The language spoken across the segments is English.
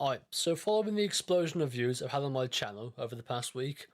Alright, so following the explosion of views I've had on my channel over the past week,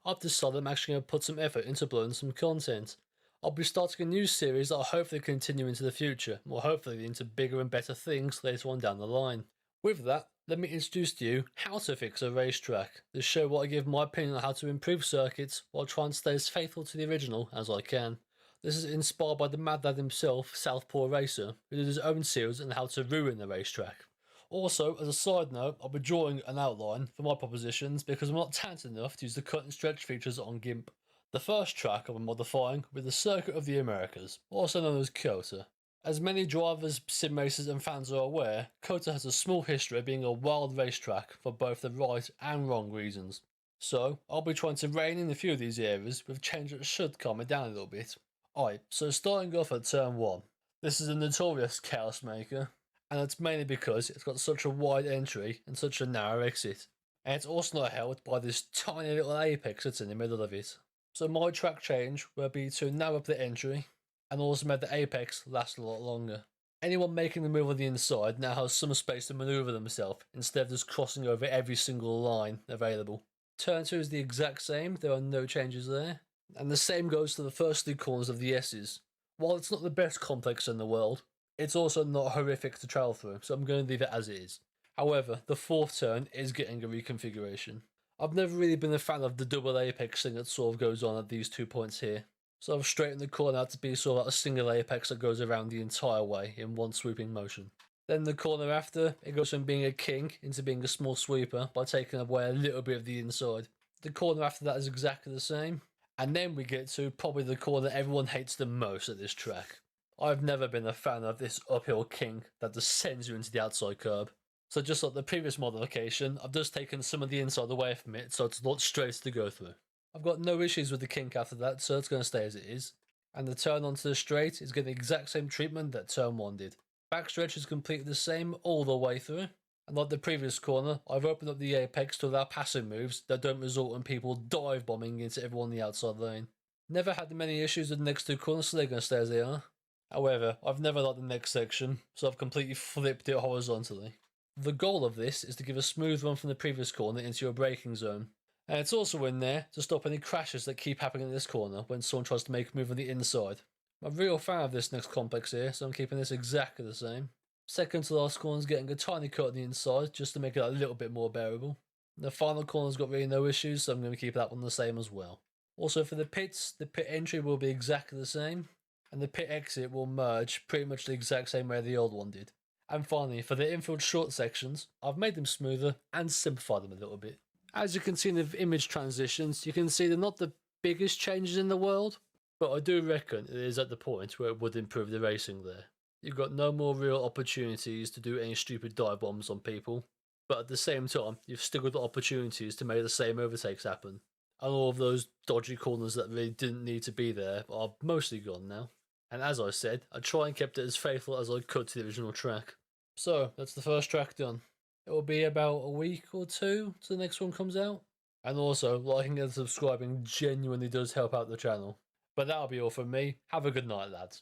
I've decided I'm actually going to put some effort into uploading some content. I'll be starting a new series that I'll hopefully continue into the future, or hopefully into bigger and better things later on down the line. With that, let me introduce to you how to fix a racetrack, the show where I give my opinion on how to improve circuits while trying to stay as faithful to the original as I can. This is inspired by the mad lad himself, Southpaw Racer, who did his own series on how to ruin the racetrack. Also, as a side note, I'll be drawing an outline for my propositions because I'm not talented enough to use the cut and stretch features on GIMP. The first track I'll be modifying will be the Circuit of the Americas, also known as COTA. As many drivers, sim racers and fans are aware, COTA has a small history of being a wild racetrack for both the right and wrong reasons. So, I'll be trying to rein in a few of these areas with change that should calm it down a little bit. Alright, so starting off at turn 1. This is a notorious chaos maker, and it's mainly because it's got such a wide entry and such a narrow exit. And it's also not helped by this tiny little apex that's in the middle of it. So my track change will be to narrow up the entry and also make the apex last a lot longer. Anyone making the move on the inside now has some space to manoeuvre themselves instead of just crossing over every single line available. Turn 2 is the exact same, there are no changes there. And the same goes to the first 3 corners of the S's. While it's not the best complex in the world, it's also not horrific to travel through, so I'm going to leave it as it is. However, the 4th turn is getting a reconfiguration. I've never really been a fan of the double apex thing that sort of goes on at these 2 points here, so I've straightened the corner out to be sort of like a single apex that goes around the entire way in one swooping motion. Then the corner after, it goes from being a king into being a small sweeper by taking away a little bit of the inside. The corner after that is exactly the same, and then we get to probably the corner everyone hates the most at this track. I've never been a fan of this uphill king that just sends you into the outside curb. So just like the previous modification, I've just taken some of the inside away from it so it's a lot straighter to go through. I've got no issues with the kink after that, so it's going to stay as it is. And the turn onto the straight is getting the exact same treatment that turn 1 did. Backstretch is completely the same all the way through. And like the previous corner, I've opened up the apex to allow passing moves that don't result in people dive bombing into everyone in the outside lane. Never had many issues with the next 2 corners, so they're going to stay as they are. However, I've never liked the next section, so I've completely flipped it horizontally. The goal of this is to give a smooth run from the previous corner into your braking zone. And it's also in there to stop any crashes that keep happening in this corner when someone tries to make a move on the inside. I'm a real fan of this next complex here, so I'm keeping this exactly the same. Second to last corner is getting a tiny cut on the inside just to make it a little bit more bearable. The final corner's got really no issues, so I'm going to keep that one the same as well. Also for the pits, the pit entry will be exactly the same, and the pit exit will merge pretty much the exact same way the old one did. And finally, for the infield short sections, I've made them smoother and simplified them a little bit. As you can see in the image transitions, you can see they're not the biggest changes in the world, but I do reckon it is at the point where it would improve the racing there. You've got no more real opportunities to do any stupid dive bombs on people, but at the same time, you've still got the opportunities to make the same overtakes happen. And all of those dodgy corners that really didn't need to be there are mostly gone now. And as I said, I try and kept it as faithful as I could to the original track. So, that's the first track done. It will be about a week or 2 till the next one comes out. And also, liking and subscribing genuinely does help out the channel. But that'll be all from me. Have a good night, lads.